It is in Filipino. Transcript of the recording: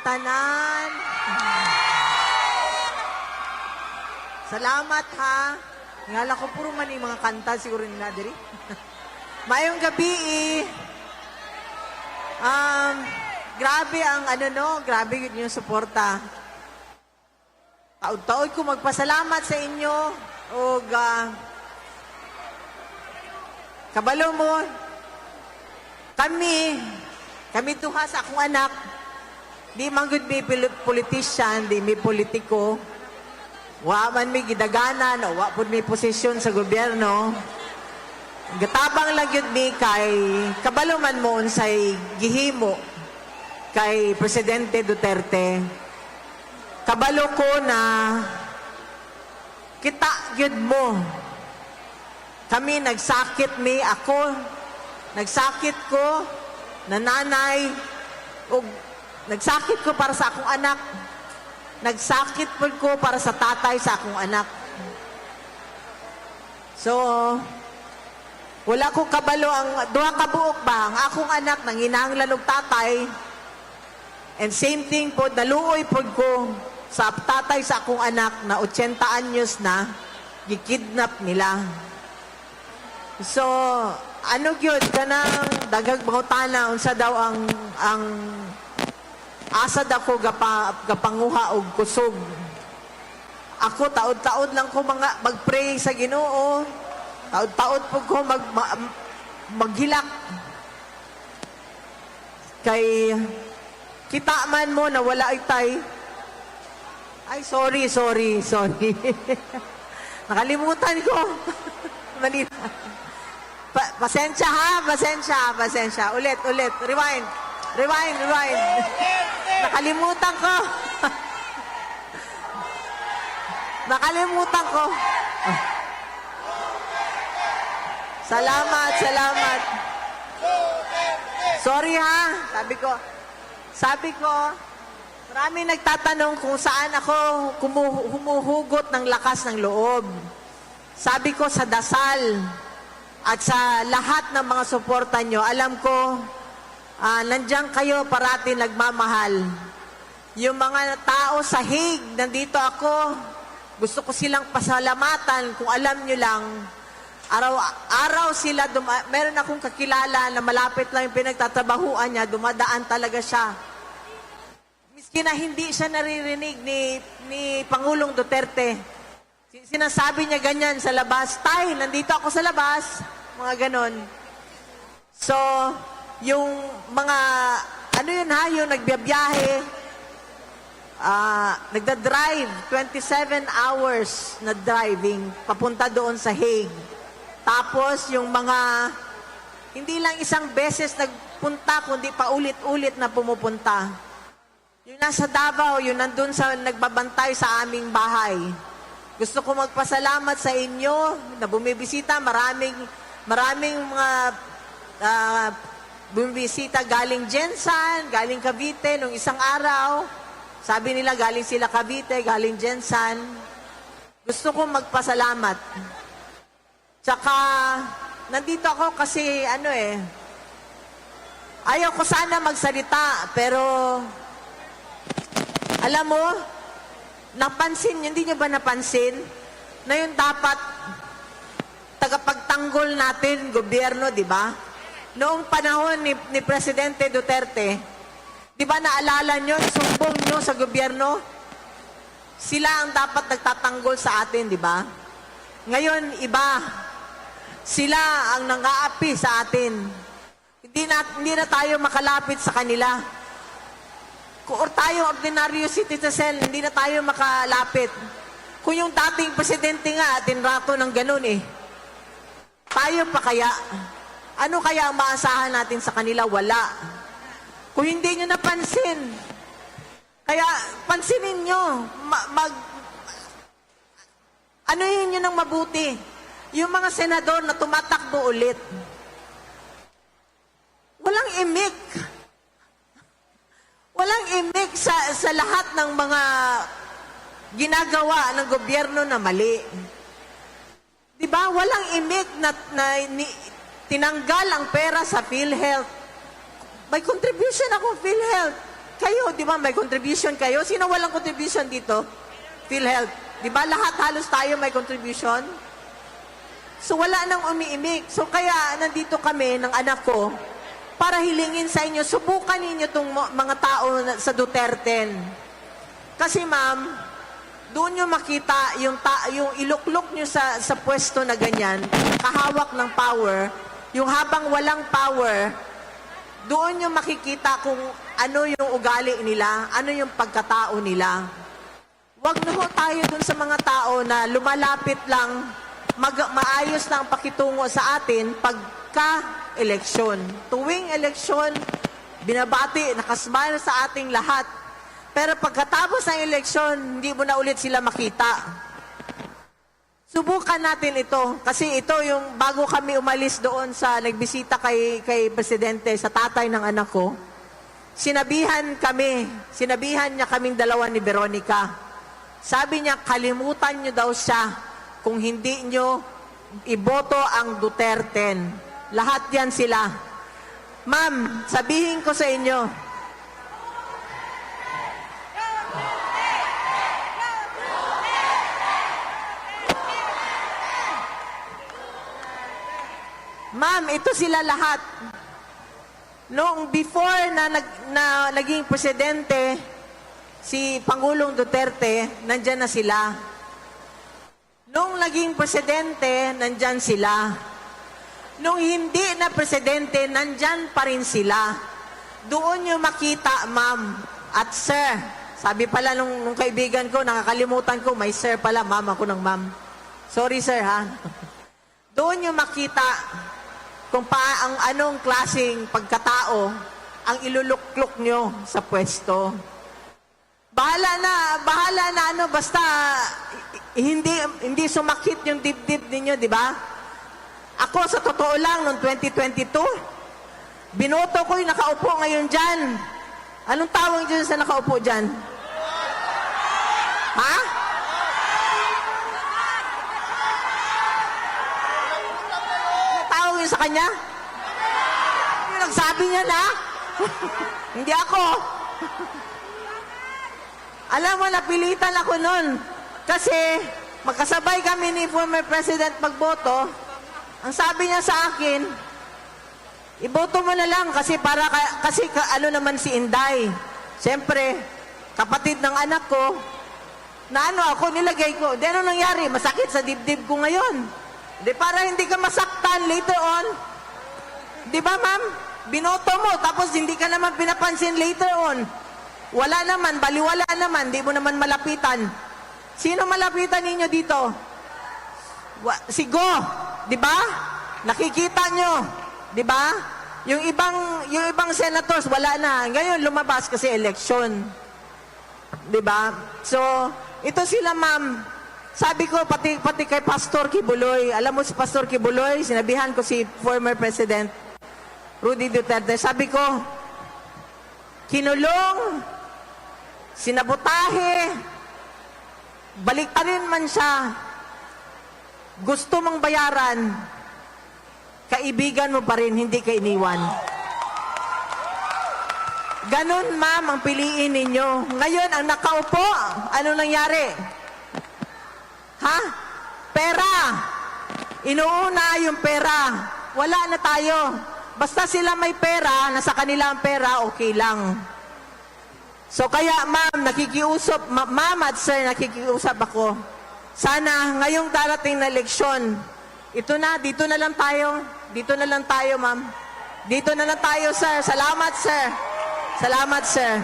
tanan. Salamat ha. Ngala ko puro man yung mga kanta siguro nila diri. Mayong gabi grabe ang grabe yun yung suporta. Taod-taod ko magpasalamat sa inyo o kabalo mo kami tuha sa akong anak di man gud may politician, di may politiko, wa man may gidaganan o wa pud may posisyon sa gobyerno. Gatabang lang yun mi kay kabalo man mo unsay gihimo kay Presidente Duterte. Kabalo ko na kita yun mo. Kami nagsakit ako. Nagsakit ko na nanay o nagsakit ko para sa akong anak. Nagsakit po ko para sa tatay sa akong anak. So, wala ko kabalo ang duha ka buok ba ang akong anak nanginahanglan og tatay. And same thing po, naluoy po ko sa tatay sa akong anak na 80 anyos na, gikidnap nila. So, ano gyud kanang dagag bangutana unsa daw ang asad ako gapanguha og kusog. Ako taod-taod lang ko magpray sa Ginoo. Taod-taod po ko maghilak. Kay kita man mo na wala itay. Ay, sorry. Nakalimutan ko. Mali. Pasensya ha, pasensya. Ulit. Rewind. Nakalimutan ko. Salamat. Sorry ha, sabi ko, marami nagtatanong kung saan ako humuhugot ng lakas ng loob. Sabi ko sa dasal at sa lahat ng mga suporta nyo, alam ko, nandiyan kayo parati nagmamahal. Yung mga tao sa Hague, nandito ako, gusto ko silang pasalamatan kung alam nyo lang, araw sila, meron akong kakilala na malapit lang yung pinagtatrabahuan niya, dumadaan talaga siya. Miski na hindi siya naririnig ni Pangulong Duterte. Sinasabi niya ganyan sa labas, tay, nandito ako sa labas, mga ganon. So, yung mga, yung nagbiyahe, nagda-drive, 27 hours na driving, papunta doon sa Hague. Tapos, yung mga, hindi lang isang beses nagpunta, kundi pa ulit-ulit na pumupunta. Yung nasa Davao, yung nandun sa nagbabantay sa aming bahay. Gusto ko magpasalamat sa inyo na bumibisita. Maraming mga bumibisita galing Jensan, galing Cavite nung isang araw. Sabi nila galing sila Cavite, galing Jensan. Gusto ko magpasalamat. Tsaka, nandito ako kasi, ayaw ko sana magsalita, pero, alam mo, hindi nyo ba napansin, na yung dapat tagapagtanggol natin, gobyerno, di ba? Noong panahon ni Presidente Duterte, di ba naalala nyo, sumbong nyo sa gobyerno, sila ang dapat nagtatanggol sa atin, di ba? Ngayon, iba. Sila ang nang-aapi sa atin. Hindi na tayo makalapit sa kanila. Kung tayo ordinaryo citizen, hindi na tayo makalapit. Kung yung dating presidente nga, tinrato ng ganun tayo pa kaya? Ano kaya ang maasahan natin sa kanila? Wala. Kung hindi nyo napansin, kaya pansinin nyo, ano yun ng mabuti? Yung mga senador na tumatakbo ulit, walang imik. Walang imik sa lahat ng mga ginagawa ng gobyerno na mali. Diba? Walang imik na tinanggal ang pera sa PhilHealth. May contribution akong PhilHealth. kayo, di ba, may contribution kayo. Sino walang contribution dito? PhilHealth. Di ba, lahat halos tayo may contribution? So, wala nang umiimik. So, kaya nandito kami ng anak ko para hilingin sa inyo, subukan ninyo itong mga tao sa Duterte. Kasi, ma'am, doon nyo makita yung iluklok nyo sa pwesto na ganyan, kahawak ng power, yung habang walang power, doon nyo makikita kung ano yung ugali nila, ano yung pagkatao nila. Huwag na ho tayo dun sa mga tao na lumalapit lang, maayos lang ang pakitungo sa atin pagka-eleksyon. Tuwing eleksyon, binabati, nakasmile sa ating lahat. Pero pagkatapos ng eleksyon, hindi mo na ulit sila makita. Subukan natin ito. Kasi ito yung bago kami umalis doon sa nagbisita kay Presidente, sa tatay ng anak ko, sinabihan niya kaming dalawa ni Veronica. Sabi niya, kalimutan niyo daw siya kung hindi niyo iboto ang Duterte. Lahat yan sila. Ma'am, sabihin ko sa inyo, ma'am, ito sila lahat. Noong before na naging presidente, si Pangulong Duterte, nandyan na sila. Noong naging presidente, nandyan sila. Noong hindi na presidente, nandyan pa rin sila. Doon nyo makita, ma'am at sir. Sabi pala nung kaibigan ko, nakakalimutan ko, may sir pala, ma'am ako ng ma'am. Sorry sir ha. Doon nyo makita kung ang anong klaseng pagkatao ang iluluklok nyo sa pwesto. Bahala na basta hindi sumakit yung dibdib ninyo, di ba? Ako sa totoo lang noong 2022, binoto ko yung nakaupo ngayon dyan. Anong tawag dyan sa nakaupo dyan? Ha? Sa kanya? Yung nagsabi niya na? Hindi ako. Alam mo, napilitan ako nun. Kasi, magkasabay kami ni former President magboto. Ang sabi niya sa akin, iboto mo na lang kasi ano naman si Inday. Siyempre, kapatid ng anak ko, na ano ako, nilagay ko. Di ano nangyari? Masakit sa dibdib ko ngayon. Di para hindi ka masaktan later on. Di ba, ma'am? Binoto mo, tapos hindi ka naman pinapansin later on. Wala naman, baliwala naman, di mo naman malapitan. Sino malapitan ninyo dito? Si Go, di ba? Nakikita nyo, di ba? Yung ibang senators, wala na. Ngayon, lumabas kasi election. Di ba? So, ito sila, ma'am. Sabi ko, pati kay Pastor Kibuloy, alam mo si Pastor Kibuloy, sinabihan ko si former President Rudy Duterte, sabi ko, kinulong, sinabotahe, baliktarin man siya, gusto mong bayaran, kaibigan mo pa rin, hindi ka iniwan. Ganun, ma'am, ang piliin ninyo. Ngayon, ang nakaupo, ano nangyari? Ha? Pera. Inuuna yung pera. Wala na tayo. Basta sila may pera, nasa kanila ang pera, okay lang. So kaya ma'am, nakikiusap, ma'am at sir, nakikiusap ako. Sana ngayong darating na eleksyon, dito na lang tayo. Dito na lang tayo, ma'am. Dito na lang tayo, sir. Salamat, sir. Salamat, sir.